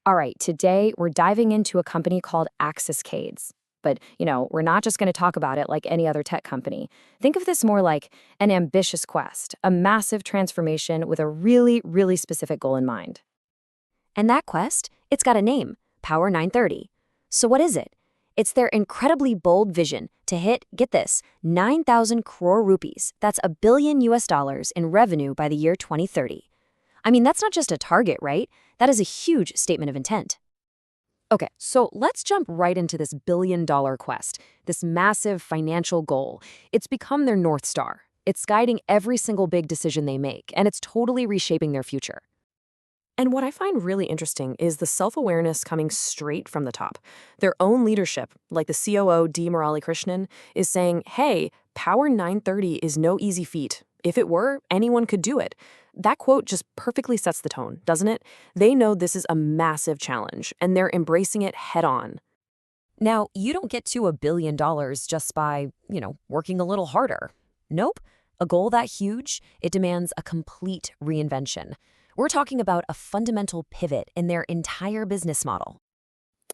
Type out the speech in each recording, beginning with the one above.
All right, today we're diving into a company called AxisCades. But, we're not just going to talk about it like any other tech company. Think of this more like an ambitious quest, a massive transformation with a really, really specific goal in mind. And that quest, it's got a name, Power 930. So what is it? It's their incredibly bold vision to hit, get this, 9,000 crore rupees. That's a billion US dollars in revenue by the year 2030. I mean, that's not just a target, right? That is a huge statement of intent. Okay, so let's jump right into this billion-dollar quest, this massive financial goal. It's become their North Star. It's guiding every single big decision they make, and it's totally reshaping their future. And what I find really interesting is the self-awareness coming straight from the top. Their own leadership, like the COO D. Murali Krishnan, is saying, hey, Power 930 is no easy feat. If it were, anyone could do it. That quote just perfectly sets the tone, doesn't it? They know this is a massive challenge, and they're embracing it head on. Now, you don't get to $1 billion just by, working a little harder. Nope. A goal that huge, it demands a complete reinvention. We're talking about a fundamental pivot in their entire business model.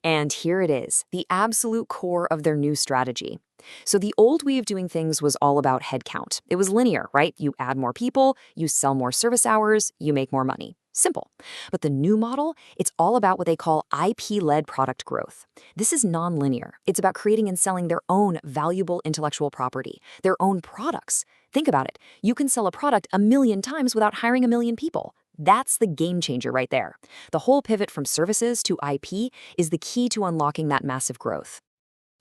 And here it is, the absolute core of their new strategy. So the old way of doing things was all about headcount. It was linear, right? You add more people, you sell more service hours, you make more money. Simple. But the new model, it's all about what they call IP-led product growth. This is non-linear. It's about creating and selling their own valuable intellectual property, their own products. Think about it. You can sell a product 1,000,000 times without hiring 1,000,000 people. That's the game changer right there. The whole pivot from services to IP is the key to unlocking that massive growth.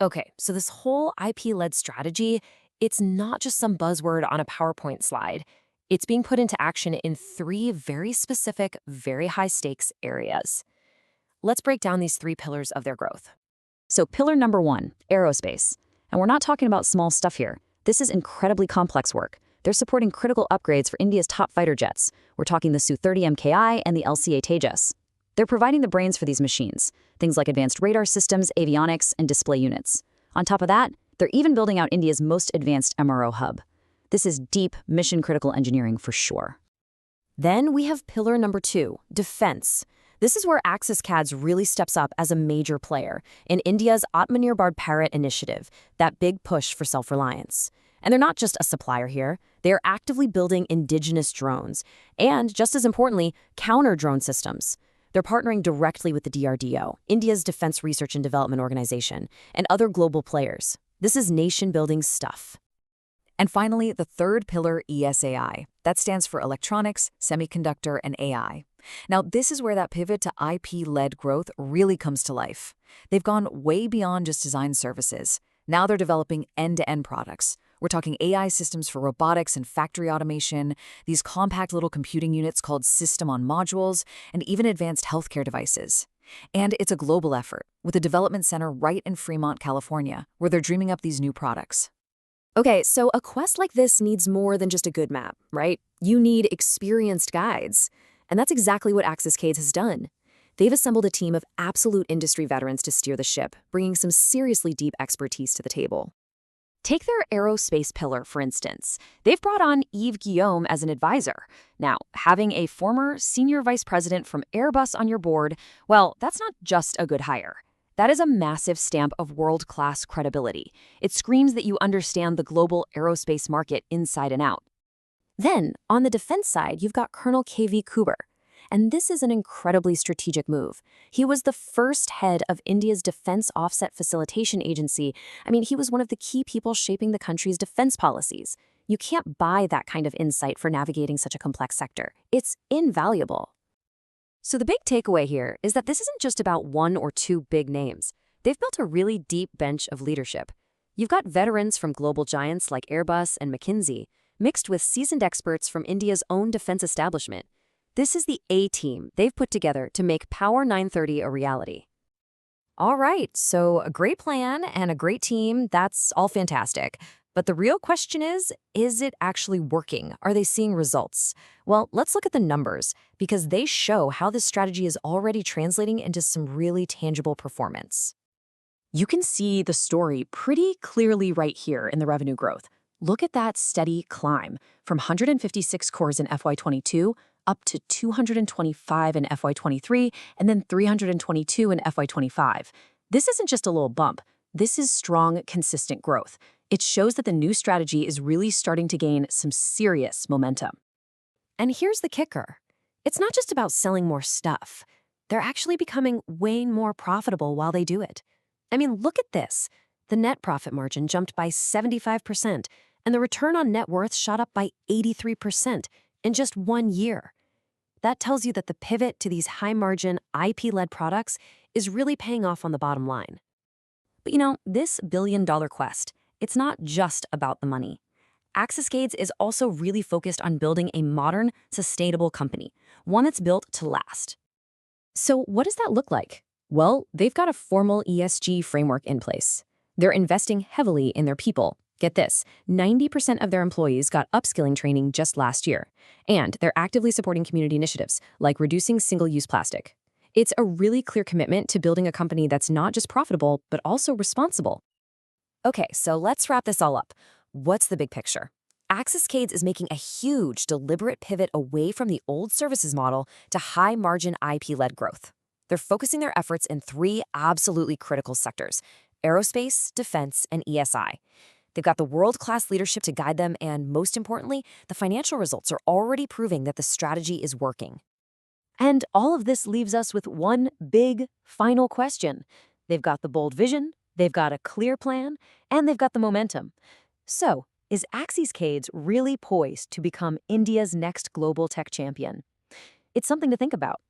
Okay, so this whole IP-led strategy, it's not just some buzzword on a PowerPoint slide. It's being put into action in 3 very specific, very high-stakes areas. Let's break down these 3 pillars of their growth. So pillar number 1, aerospace. And we're not talking about small stuff here. This is incredibly complex work. They're supporting critical upgrades for India's top fighter jets. We're talking the Su-30 MKI and the LCA Tejas. They're providing the brains for these machines, things like advanced radar systems, avionics, and display units. On top of that, they're even building out India's most advanced MRO hub. This is deep, mission-critical engineering for sure. Then we have pillar number 2, defense. This is where AxisCades really steps up as a major player in India's Atmanirbhar Bharat initiative, that big push for self-reliance. And they're not just a supplier here. They are actively building indigenous drones and, just as importantly, counter-drone systems. They're partnering directly with the DRDO, India's Defense Research and Development Organization, and other global players. This is nation-building stuff. And finally, the third pillar, ESAI. That stands for electronics, semiconductor, and AI. Now, this is where that pivot to IP-led growth really comes to life. They've gone way beyond just design services. Now they're developing end-to-end products. We're talking AI systems for robotics and factory automation, these compact little computing units called system-on-modules, and even advanced healthcare devices. And it's a global effort, with a development center right in Fremont, California, where they're dreaming up these new products. Okay, so a quest like this needs more than just a good map, right? You need experienced guides. And that's exactly what AxisCades has done. They've assembled a team of absolute industry veterans to steer the ship, bringing some seriously deep expertise to the table. Take their aerospace pillar, for instance. They've brought on Yves Guillaume as an advisor. Now, having a former senior vice president from Airbus on your board, well, that's not just a good hire. That is a massive stamp of world-class credibility. It screams that you understand the global aerospace market inside and out. Then, on the defense side, you've got Colonel K.V. Kuber. And this is an incredibly strategic move. He was the first head of India's Defense Offset Facilitation Agency. I mean, he was one of the key people shaping the country's defense policies. You can't buy that kind of insight for navigating such a complex sector. It's invaluable. So the big takeaway here is that this isn't just about 1 or 2 big names. They've built a really deep bench of leadership. You've got veterans from global giants like Airbus and McKinsey, mixed with seasoned experts from India's own defense establishment. This is the A-team they've put together to make Power 930 a reality. All right, so a great plan and a great team, that's all fantastic. But the real question is it actually working? Are they seeing results? Well, let's look at the numbers, because they show how this strategy is already translating into some really tangible performance. You can see the story pretty clearly right here in the revenue growth. Look at that steady climb from 156 cores in FY22 up to 225 in FY23 and then 322 in FY25. This isn't just a little bump. This is strong, consistent growth. It shows that the new strategy is really starting to gain some serious momentum. And here's the kicker. It's not just about selling more stuff. They're actually becoming way more profitable while they do it. I mean, look at this. The net profit margin jumped by 75%, and the return on net worth shot up by 83% in just 1 year. That tells you that the pivot to these high-margin, IP-led products is really paying off on the bottom line. But this billion-dollar quest, it's not just about the money. AxisCades is also really focused on building a modern, sustainable company, one that's built to last. So what does that look like? Well, they've got a formal ESG framework in place. They're investing heavily in their people. Get this, 90% of their employees got upskilling training just last year. And they're actively supporting community initiatives, like reducing single-use plastic. It's a really clear commitment to building a company that's not just profitable, but also responsible. Okay, so let's wrap this all up. What's the big picture? AxisCades is making a huge, deliberate pivot away from the old services model to high-margin IP-led growth. They're focusing their efforts in 3 absolutely critical sectors: aerospace, defense, and ESI. They've got the world-class leadership to guide them, and most importantly, the financial results are already proving that the strategy is working. And all of this leaves us with one big, final question. They've got the bold vision, they've got a clear plan, and they've got the momentum. So, is AxisCades really poised to become India's next global tech champion? It's something to think about.